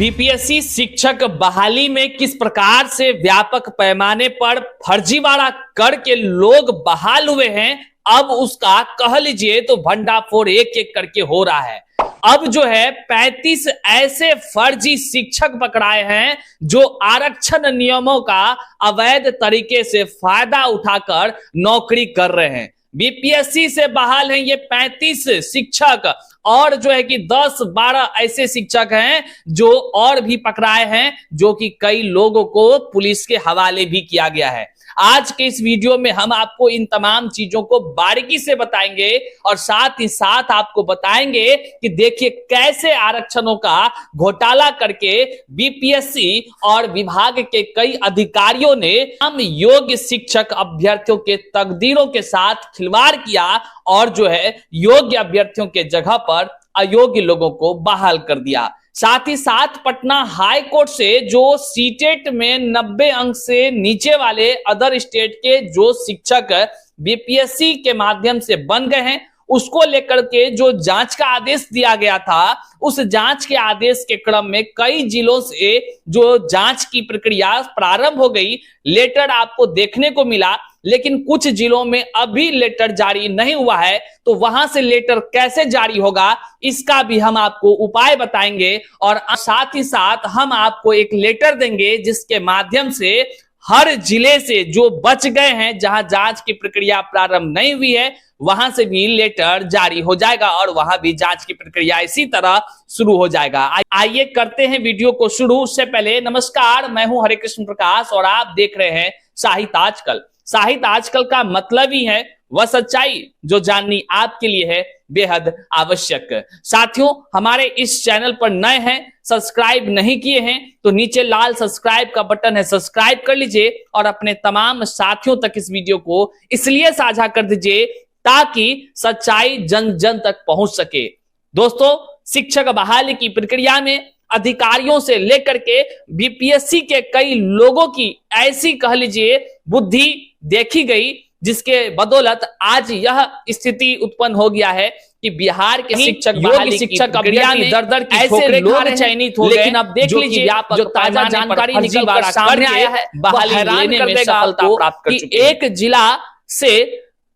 BPSC शिक्षक बहाली में किस प्रकार से व्यापक पैमाने पर फर्जीवाड़ा करके लोग बहाल हुए हैं, अब उसका कह लीजिए तो भंडाफोड़ एक एक करके हो रहा है। अब जो है 35 ऐसे फर्जी शिक्षक पकड़ाए हैं जो आरक्षण नियमों का अवैध तरीके से फायदा उठाकर नौकरी कर रहे हैं। बीपीएससी से बहाल हैं ये 35 शिक्षक और जो है कि 10-12 ऐसे शिक्षक हैं जो और भी पकड़ाए हैं, जो कि कई लोगों को पुलिस के हवाले भी किया गया है। आज के इस वीडियो में हम आपको इन तमाम चीजों को बारीकी से बताएंगे और साथ ही साथ आपको बताएंगे कि देखिए कैसे आरक्षणों का घोटाला करके बीपीएससी और विभाग के कई अधिकारियों ने हम योग्य शिक्षक अभ्यर्थियों के तकदीरों के साथ खिलवाड़ किया और जो है योग्य अभ्यर्थियों के जगह पर अयोग्य लोगों को बहाल कर दिया। साथ ही साथ पटना हाई कोर्ट से जो सीटेट में 90 अंक से नीचे वाले अदर स्टेट के जो शिक्षक बीपीएससी के माध्यम से बन गए हैं, उसको लेकर के जो जांच का आदेश दिया गया था, उस जांच के आदेश के क्रम में कई जिलों से जो जांच की प्रक्रिया प्रारंभ हो गई। लेटर आपको देखने को मिला, लेकिन कुछ जिलों में अभी लेटर जारी नहीं हुआ है, तो वहां से लेटर कैसे जारी होगा इसका भी हम आपको उपाय बताएंगे और साथ ही साथ हम आपको एक लेटर देंगे जिसके माध्यम से हर जिले से जो बच गए हैं, जहां जांच की प्रक्रिया प्रारंभ नहीं हुई है, वहां से भी लेटर जारी हो जाएगा और वहां भी जांच की प्रक्रिया इसी तरह शुरू हो जाएगा। आइए करते हैं वीडियो को शुरू। उससे पहले नमस्कार, मैं हूं हरे कृष्ण प्रकाश और आप देख रहे हैं साहित्य आजकल। साहित्य आजकल का मतलब ही है वह सच्चाई जो जाननी आपके लिए है बेहद आवश्यक। साथियों, हमारे इस चैनल पर नए हैं, सब्सक्राइब नहीं किए हैं तो नीचे लाल सब्सक्राइब का बटन है, सब्सक्राइब कर लीजिए और अपने तमाम साथियों तक इस वीडियो को इसलिए साझा कर दीजिए ताकि सच्चाई जन जन तक पहुंच सके। दोस्तों, शिक्षक बहाली की प्रक्रिया में अधिकारियों से लेकर के बीपीएससी के कई लोगों की ऐसी कह लीजिए बुद्धि देखी गई, जिसके बदौलत आज यह स्थिति उत्पन्न हो गया है कि बिहार के शिक्षक बहाली शिक्षक अभियान दर-दर की ऐसे लोग चयनित हो गए। लेकिन अब देख लीजिए जो ताजा जानकारी निकल कर सामने आया है, बहाली लेने में सफलता प्राप्त कर चुकी है। एक जिला से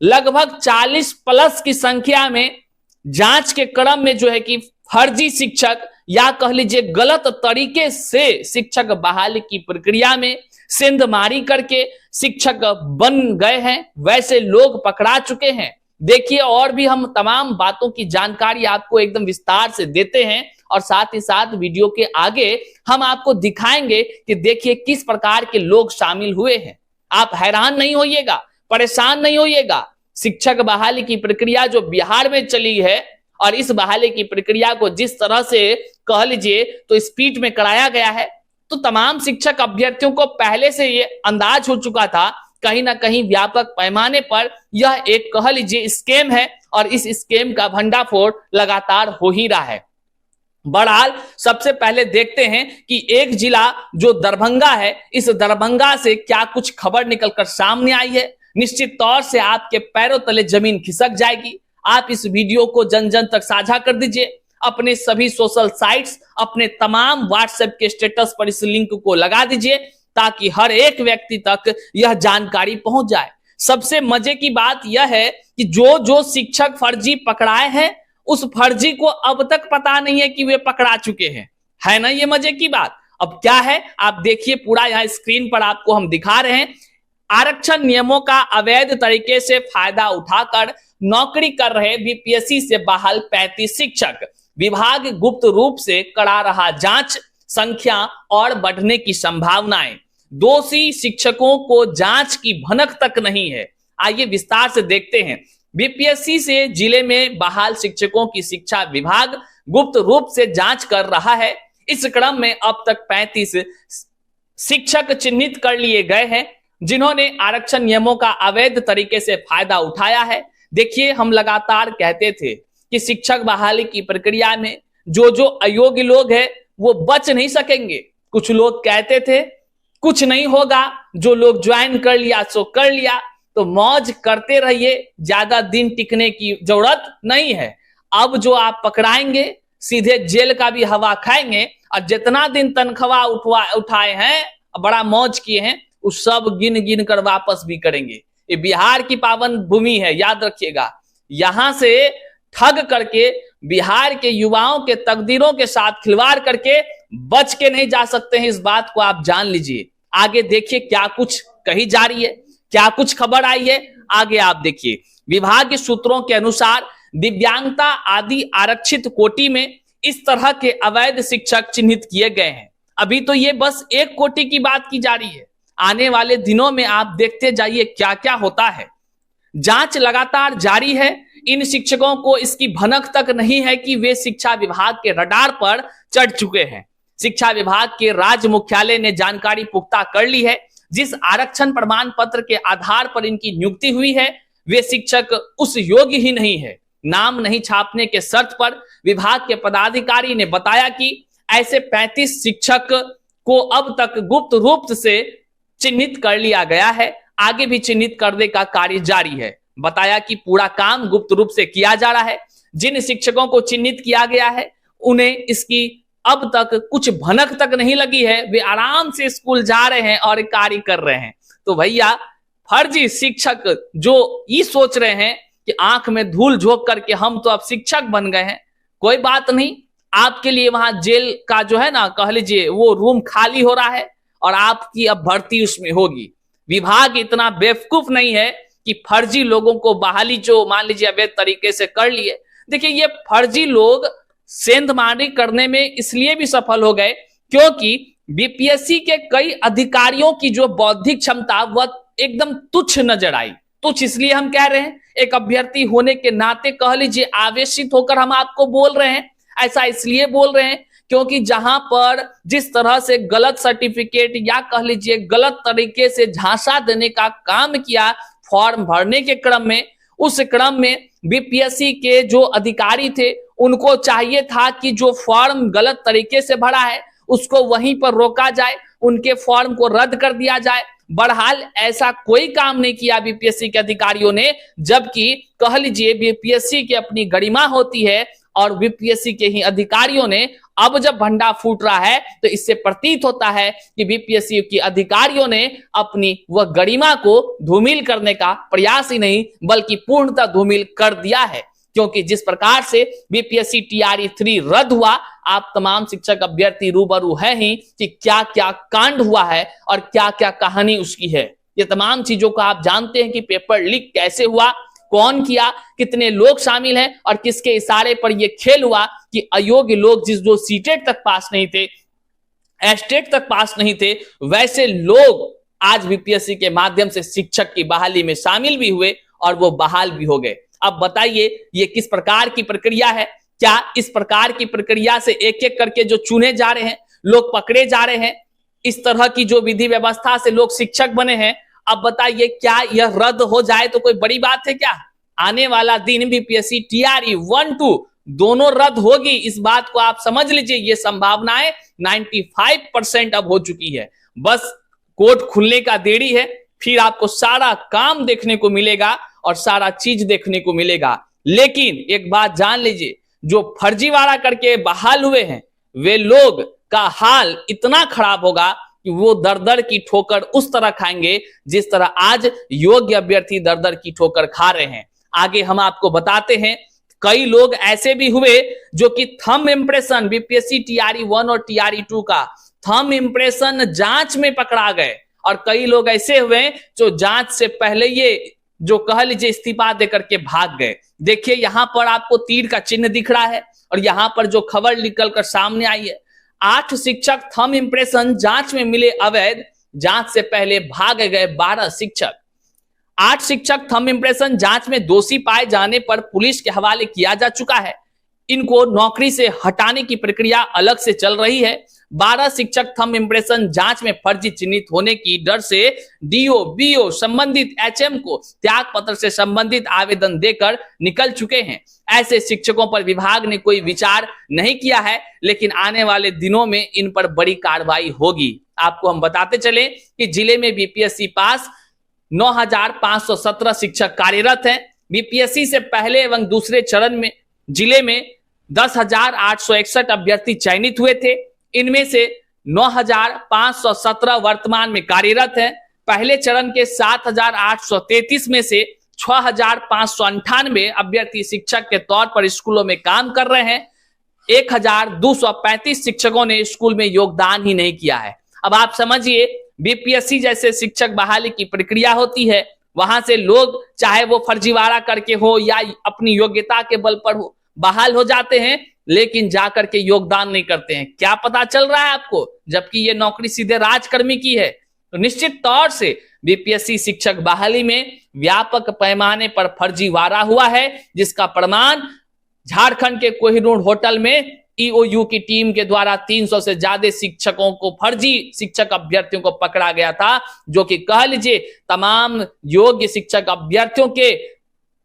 लगभग 40 प्लस की संख्या में जांच के क्रम में जो है कि फर्जी शिक्षक या कह लीजिए गलत तरीके से शिक्षक बहाली की प्रक्रिया में सेंधमारी करके शिक्षक बन गए हैं, वैसे लोग पकड़ा चुके हैं। देखिए, और भी हम तमाम बातों की जानकारी आपको एकदम विस्तार से देते हैं और साथ ही साथ वीडियो के आगे हम आपको दिखाएंगे कि देखिए किस प्रकार के लोग शामिल हुए हैं। आप हैरान नहीं होइएगा, परेशान नहीं होइएगा। शिक्षक बहाली की प्रक्रिया जो बिहार में चली है और इस बहाली की प्रक्रिया को जिस तरह से कह लीजिए तो स्पीड में कराया गया है, तो तमाम शिक्षक अभ्यर्थियों को पहले से ये अंदाज हो चुका था कहीं ना कहीं व्यापक पैमाने पर यह एक कह लीजिए स्कैम है और इस स्कैम का भंडाफोड़ लगातार हो ही रहा है। बहरहाल सबसे पहले देखते हैं कि एक जिला जो दरभंगा है, इस दरभंगा से क्या कुछ खबर निकलकर सामने आई है। निश्चित तौर से आपके पैरों तले जमीन खिसक जाएगी। आप इस वीडियो को जन जन तक साझा कर दीजिए, अपने सभी सोशल साइट्स, अपने तमाम व्हाट्सएप के स्टेटस पर इस लिंक को लगा दीजिए ताकि हर एक व्यक्ति तक यह जानकारी पहुंच जाए। सबसे मजे की बात यह है कि जो शिक्षक फर्जी पकड़ाए हैं, उस फर्जी को अब तक पता नहीं है कि वे पकड़ा चुके हैं। है ना ये मजे की बात। अब क्या है आप देखिए, पूरा यहाँ स्क्रीन पर आपको हम दिखा रहे हैं। आरक्षण नियमों का अवैध तरीके से फायदा उठाकर नौकरी कर रहे बीपीएससी से बहाल 35 शिक्षक। विभाग गुप्त रूप से करा रहा जांच, संख्या और बढ़ने की संभावनाएं। दोषी शिक्षकों को जांच की भनक तक नहीं है। आइए विस्तार से देखते हैं। बीपीएससी से जिले में बहाल शिक्षकों की शिक्षा विभाग गुप्त रूप से जांच कर रहा है। इस क्रम में अब तक 35 शिक्षक चिन्हित कर लिए गए हैं जिन्होंने आरक्षण नियमों का अवैध तरीके से फायदा उठाया है। देखिए, हम लगातार कहते थे कि शिक्षक बहाली की प्रक्रिया में जो अयोग्य लोग हैं वो बच नहीं सकेंगे। कुछ लोग कहते थे कुछ नहीं होगा, जो लोग ज्वाइन कर लिया सो कर लिया, तो मौज करते रहिए, ज्यादा दिन टिकने की जरूरत नहीं है। अब जो आप पकड़ाएंगे सीधे जेल का भी हवा खाएंगे और जितना दिन तनख्वाह उठाए हैं, बड़ा मौज किए हैं, उस सब गिन गिन कर वापस भी करेंगे। ये बिहार की पावन भूमि है, याद रखिएगा। यहां से ठग करके बिहार के युवाओं के तकदीरों के साथ खिलवाड़ करके बच के नहीं जा सकते हैं, इस बात को आप जान लीजिए। आगे देखिए क्या कुछ कही जा रही है, क्या कुछ खबर आई है, आगे आप देखिए। विभाग के सूत्रों के अनुसार दिव्यांगता आदि आरक्षित कोटि में इस तरह के अवैध शिक्षक चिन्हित किए गए हैं। अभी तो ये बस एक कोटि की बात की जा रही है, आने वाले दिनों में आप देखते जाइए क्या क्या होता है। जांच लगातार जारी है। इन शिक्षकों को इसकी भनक तक नहीं है कि वे शिक्षा विभाग के रडार पर चढ़ चुके हैं। शिक्षा विभाग के राज्य मुख्यालय ने जानकारी पुख्ता कर ली है। जिस आरक्षण प्रमाण पत्र के आधार पर इनकी नियुक्ति हुई है, वे शिक्षक उस योग्य ही नहीं है। नाम नहीं छापने के शर्त पर विभाग के पदाधिकारी ने बताया कि ऐसे 35 शिक्षक को अब तक गुप्त रूप से चिन्हित कर लिया गया है। आगे भी चिन्हित करने का कार्य जारी है। बताया कि पूरा काम गुप्त रूप से किया जा रहा है। जिन शिक्षकों को चिन्हित किया गया है उन्हें इसकी अब तक कुछ भनक तक नहीं लगी है। वे आराम से स्कूल जा रहे हैं और कार्य कर रहे हैं। तो भैया, फर्जी शिक्षक जो ये सोच रहे हैं कि आंख में धूल झोंक करके हम तो अब शिक्षक बन गए हैं, कोई बात नहीं, आपके लिए वहां जेल का जो है ना, कह लीजिए वो रूम खाली हो रहा है और आपकी अब भर्ती उसमें होगी। विभाग इतना बेवकूफ नहीं है कि फर्जी लोगों को बहाली जो मान लीजिए अवैध तरीके से कर लिए। देखिए, ये फर्जी लोग सेंधमारी करने में इसलिए भी सफल हो गए क्योंकि बीपीएससी के कई अधिकारियों की जो बौद्धिक क्षमता वह एकदम तुच्छ नजर आई। तुच्छ इसलिए हम कह रहे हैं, एक अभ्यर्थी होने के नाते कह लीजिए आवेशित होकर हम आपको बोल रहे हैं। ऐसा इसलिए बोल रहे हैं क्योंकि जहां पर जिस तरह से गलत सर्टिफिकेट या कह लीजिए गलत तरीके से झांसा देने का काम किया फॉर्म भरने के क्रम में, उस क्रम में बीपीएससी के जो अधिकारी थे उनको चाहिए था कि जो फॉर्म गलत तरीके से भरा है उसको वहीं पर रोका जाए, उनके फॉर्म को रद्द कर दिया जाए। बहरहाल ऐसा कोई काम नहीं किया बीपीएससी के अधिकारियों ने, जबकि कह लीजिए बीपीएससी की अपनी गरिमा होती है और बीपीएससी के ही अधिकारियों ने अब जब भंडा फूट रहा है तो इससे प्रतीत होता है कि बीपीएससी के अधिकारियों ने अपनी वह गरिमा को धूमिल करने का प्रयास ही नहीं बल्कि पूर्णतः धूमिल कर दिया है। क्योंकि जिस प्रकार से बीपीएससी टीआरई 3 रद्द हुआ, आप तमाम शिक्षक अभ्यर्थी रूबरू है ही कि क्या क्या कांड हुआ है और क्या क्या कहानी उसकी है। ये तमाम चीजों को आप जानते हैं कि पेपर लीक कैसे हुआ, कौन किया, कितने लोग शामिल हैं और किसके इशारे पर यह खेल हुआ कि अयोग्य लोग जो सीटेट तक पास नहीं थे, एस्टेट तक पास नहीं थे, वैसे लोग आज बीपीएससी के माध्यम से शिक्षक की बहाली में शामिल भी हुए और वो बहाल भी हो गए। अब बताइए ये किस प्रकार की प्रक्रिया है? क्या इस प्रकार की प्रक्रिया से एक एक करके जो चुने जा रहे हैं, लोग पकड़े जा रहे हैं, इस तरह की जो विधि व्यवस्था से लोग शिक्षक बने हैं, अब बताइए क्या यह रद्द हो जाए तो कोई बड़ी बात है क्या? आने वाला दिन बीपीएससी टीआरई 1-2 दोनों रद्द होगी, इस बात को आप समझ लीजिए। ये संभावनाएं 95% अब हो चुकी है। बस कोर्ट खुलने का देरी है, फिर आपको सारा काम देखने को मिलेगा और सारा चीज देखने को मिलेगा। लेकिन एक बात जान लीजिए, जो फर्जीवाड़ा करके बहाल हुए हैं वे लोग का हाल इतना खराब होगा कि वो दर दर की ठोकर उस तरह खाएंगे जिस तरह आज योग्य अभ्यर्थी दर दर की ठोकर खा रहे हैं। आगे हम आपको बताते हैं, कई लोग ऐसे भी हुए जो कि थंब इंप्रेशन बीपीएससी टीआरई 1 और टीआरई 2 का थंब इंप्रेशन जांच में पकड़ा गए और कई लोग ऐसे हुए जो जांच से पहले ये जो कह लीजिए इस्तीफा देकर के भाग गए। देखिए यहां पर आपको तीर का चिन्ह दिख रहा है और यहां पर जो खबर निकल कर सामने आई है, 8 शिक्षक थंब इंप्रेशन जांच में मिले अवैध, जांच से पहले भाग गए 12 शिक्षक। 8 शिक्षक थंब इंप्रेशन जांच में दोषी पाए जाने पर पुलिस के हवाले किया जा चुका है। इनको नौकरी से हटाने की प्रक्रिया अलग से चल रही है। 12 शिक्षक थंब इंप्रेशन जांच में फर्जी चिन्हित होने की डर से डीओ बीओ संबंधित एचएम को त्याग पत्र से संबंधित आवेदन देकर निकल चुके हैं। ऐसे शिक्षकों पर विभाग ने कोई विचार नहीं किया है, लेकिन आने वाले दिनों में इन पर बड़ी कार्रवाई होगी। आपको हम बताते चले कि जिले में बीपीएससी पास 9,517 शिक्षक कार्यरत हैं। बीपीएससी से पहले एवं दूसरे चरण में जिले में 10,861 अभ्यर्थी चयनित हुए थे। इनमें से 9,517 वर्तमान में कार्यरत हैं। पहले चरण के 7,833 में से 6,598 अभ्यर्थी शिक्षक के तौर पर स्कूलों में काम कर रहे हैं। 1,235 शिक्षकों ने स्कूल में योगदान ही नहीं किया है। अब आप समझिए, बीपीएससी जैसे शिक्षक बहाली की प्रक्रिया होती है, वहां से लोग चाहे वो फर्जीवाड़ा करके हो या अपनी योग्यता के बल पर हो, बहाल हो जाते हैं, लेकिन जाकर के योगदान नहीं करते हैं। क्या पता चल रहा है आपको, जबकि ये नौकरी सीधे राजकर्मी की है। तो निश्चित तौर से बीपीएससी शिक्षक बहाली में व्यापक पैमाने पर फर्जीवाड़ा हुआ है, जिसका प्रमाण झारखंड के कोहिनूर होटल में ईओयू की टीम के द्वारा 300 से ज्यादा शिक्षकों को, फर्जी शिक्षक अभ्यर्थियों को पकड़ा गया था, जो कि कह लीजिए तमाम योग्य शिक्षक अभ्यर्थियों के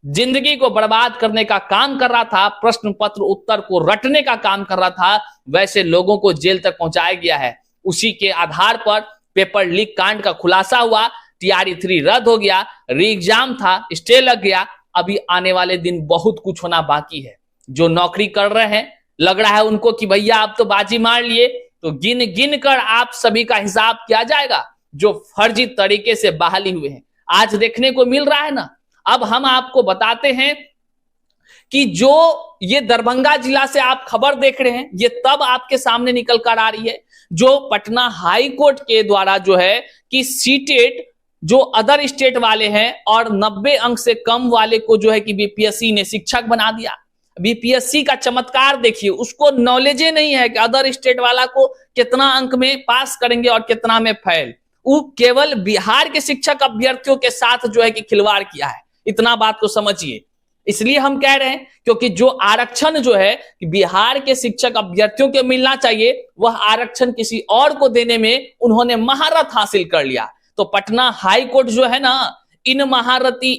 जिंदगी को बर्बाद करने का काम कर रहा था, प्रश्न पत्र उत्तर को रटने का काम कर रहा था। वैसे लोगों को जेल तक पहुंचाया गया है। उसी के आधार पर पेपर लीक कांड का खुलासा हुआ, टीआरई 3 रद्द हो गया, री एग्जाम था, स्टे लग गया। अभी आने वाले दिन बहुत कुछ होना बाकी है। जो नौकरी कर रहे हैं, लग रहा है उनको कि भैया आप तो बाजी मार लिए, तो गिन गिन कर आप सभी का हिसाब किया जाएगा, जो फर्जी तरीके से बहाली हुए हैं। आज देखने को मिल रहा है ना। अब हम आपको बताते हैं कि जो ये दरभंगा जिला से आप खबर देख रहे हैं, ये तब आपके सामने निकल कर आ रही है, जो पटना हाई कोर्ट के द्वारा जो है कि सीटेट जो अदर स्टेट वाले हैं और 90 अंक से कम वाले को जो है कि बीपीएससी ने शिक्षक बना दिया। बीपीएससी का चमत्कार देखिए, उसको नॉलेज ही नहीं है कि अदर स्टेट वाला को कितना अंक में पास करेंगे और कितना में फेल। वो केवल बिहार के शिक्षक अभ्यर्थियों के साथ जो है कि खिलवाड़ किया है। इतना बात को समझिए। इसलिए हम कह रहे हैं, क्योंकि जो आरक्षण जो है बिहार के शिक्षक अभ्यर्थियों को मिलना चाहिए, वह आरक्षण किसी और को देने में उन्होंने महारत हासिल कर लिया। तो पटना हाई कोर्ट जो है ना, इन महारथी,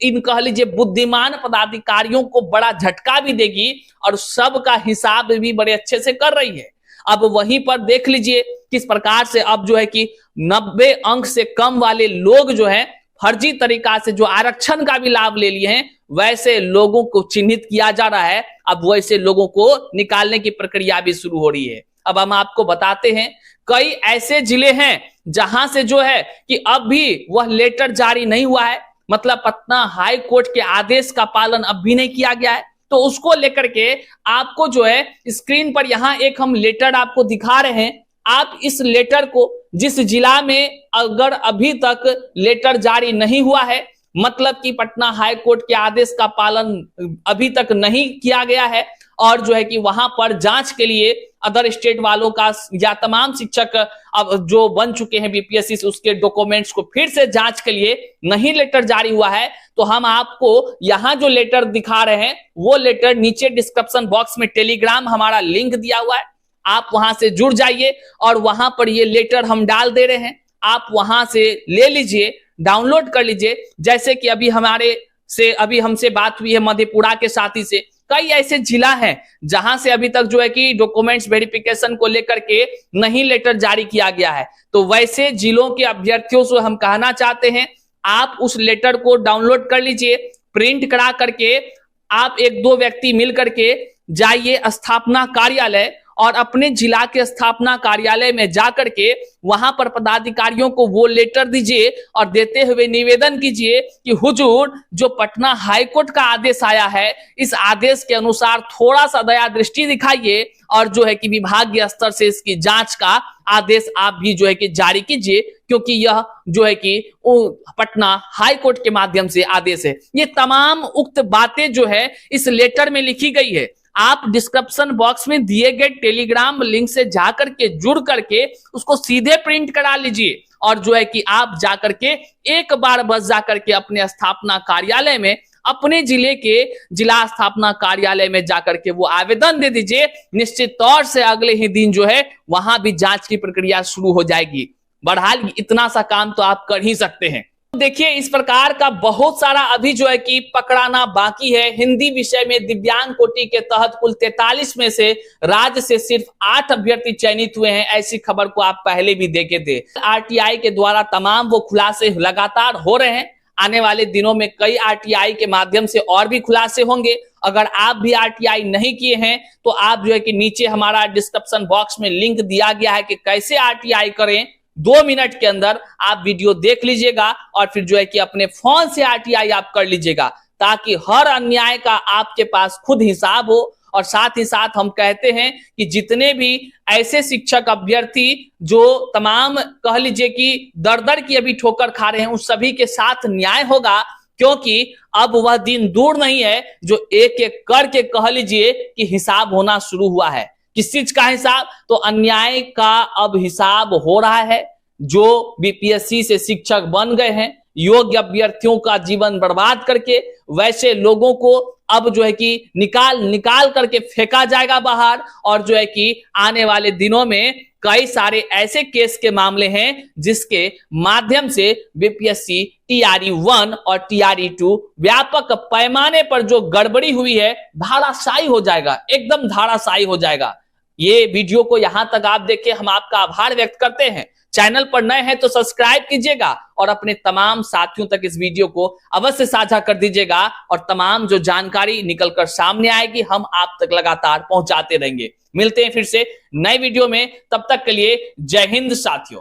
इन कह लीजिए बुद्धिमान पदाधिकारियों को बड़ा झटका भी देगी और सबका हिसाब भी बड़े अच्छे से कर रही है। अब वहीं पर देख लीजिए किस प्रकार से अब जो है कि 90 अंक से कम वाले लोग जो है फर्जी तरीका से जो आरक्षण का भी लाभ ले लिए हैं, वैसे लोगों को चिन्हित किया जा रहा है। अब वैसे लोगों को निकालने की प्रक्रिया भी शुरू हो रही है। अब हम आपको बताते हैं, कई ऐसे जिले हैं जहां से जो है कि अब भी वह लेटर जारी नहीं हुआ है, मतलब पटना हाई कोर्ट के आदेश का पालन अब भी नहीं किया गया है। तो उसको लेकर के आपको जो है स्क्रीन पर यहां एक हम लेटर आपको दिखा रहे हैं। आप इस लेटर को, जिस जिला में अगर अभी तक लेटर जारी नहीं हुआ है, मतलब कि पटना हाई कोर्ट के आदेश का पालन अभी तक नहीं किया गया है, और जो है कि वहां पर जांच के लिए अदर स्टेट वालों का या तमाम शिक्षक अब जो बन चुके हैं बीपीएससी से, उसके डॉक्यूमेंट्स को फिर से जांच के लिए नहीं लेटर जारी हुआ है, तो हम आपको यहां जो लेटर दिखा रहे हैं वो लेटर नीचे डिस्क्रिप्शन बॉक्स में टेलीग्राम हमारा लिंक दिया हुआ है, आप वहां से जुड़ जाइए और वहां पर ये लेटर हम डाल दे रहे हैं, आप वहां से ले लीजिए, डाउनलोड कर लीजिए। जैसे कि अभी हमसे बात हुई है मधेपुरा के साथी से, कई ऐसे जिला हैं जहां से अभी तक जो है कि डॉक्यूमेंट्स वेरिफिकेशन को लेकर के नहीं लेटर जारी किया गया है। तो वैसे जिलों के अभ्यर्थियों से हम कहना चाहते हैं, आप उस लेटर को डाउनलोड कर लीजिए, प्रिंट करा करके आप 1-2 व्यक्ति मिल करके जाइए स्थापना कार्यालय और अपने जिला के स्थापना कार्यालय में जाकर के वहां पर पदाधिकारियों को वो लेटर दीजिए और देते हुए निवेदन कीजिए कि हुजूर, जो पटना हाई कोर्ट का आदेश आया है, इस आदेश के अनुसार थोड़ा सा दया दृष्टि दिखाइए और जो है कि विभागीय स्तर से इसकी जांच का आदेश आप भी जो है कि जारी कीजिए, क्योंकि यह जो है कि पटना हाई कोर्ट के माध्यम से आदेश है। ये तमाम उक्त बातें जो है इस लेटर में लिखी गई है। आप डिस्क्रिप्शन बॉक्स में दिए गए टेलीग्राम लिंक से जाकर के जुड़ करके उसको सीधे प्रिंट करा लीजिए और जो है कि आप जाकर के एक बार बस जाकर के अपने स्थापना कार्यालय में, अपने जिले के जिला स्थापना कार्यालय में जाकर के वो आवेदन दे दीजिए। निश्चित तौर से अगले ही दिन जो है वहां भी जांच की प्रक्रिया शुरू हो जाएगी। बहरहाल इतना सा काम तो आप कर ही सकते हैं। देखिए, इस प्रकार का बहुत सारा अभी जो है कि पकड़ाना बाकी है। हिंदी विषय में दिव्यांग कोटि के तहत कुल 43 में से राज्य से सिर्फ 8 अभ्यर्थी चयनित हुए हैं। ऐसी खबर को आप पहले भी देखे थे। आरटीआई के द्वारा तमाम वो खुलासे लगातार हो रहे हैं। आने वाले दिनों में कई आरटीआई के माध्यम से और भी खुलासे होंगे। अगर आप भी आरटीआई नहीं किए हैं तो आप जो है कि नीचे हमारा डिस्क्रिप्शन बॉक्स में लिंक दिया गया है कि कैसे आरटीआई करें। 2 मिनट के अंदर आप वीडियो देख लीजिएगा और फिर जो है कि अपने फोन से आरटीआई आप कर लीजिएगा, ताकि हर अन्याय का आपके पास खुद हिसाब हो। और साथ ही साथ हम कहते हैं कि जितने भी ऐसे शिक्षक अभ्यर्थी जो तमाम कह लीजिए कि दर दर की अभी ठोकर खा रहे हैं, उन सभी के साथ न्याय होगा, क्योंकि अब वह दिन दूर नहीं है जो एक एक करके कह लीजिए कि हिसाब होना शुरू हुआ है। किस चीज का हिसाब? तो अन्याय का अब हिसाब हो रहा है। जो बीपीएससी से शिक्षक बन गए हैं योग्य अभ्यर्थियों का जीवन बर्बाद करके, वैसे लोगों को अब जो है कि निकाल करके फेंका जाएगा बाहर। और जो है कि आने वाले दिनों में कई सारे ऐसे केस के मामले हैं जिसके माध्यम से बीपीएससी टीआरई 1 और टीआरई 2 व्यापक पैमाने पर जो गड़बड़ी हुई है धाराशायी हो जाएगा, एकदम धाराशायी हो जाएगा। ये वीडियो को यहां तक आप देखें, हम आपका आभार व्यक्त करते हैं। चैनल पर नए हैं तो सब्सक्राइब कीजिएगा और अपने तमाम साथियों तक इस वीडियो को अवश्य साझा कर दीजिएगा। और तमाम जो जानकारी निकलकर सामने आएगी हम आप तक लगातार पहुंचाते रहेंगे। मिलते हैं फिर से नए वीडियो में, तब तक के लिए जय हिंद साथियों।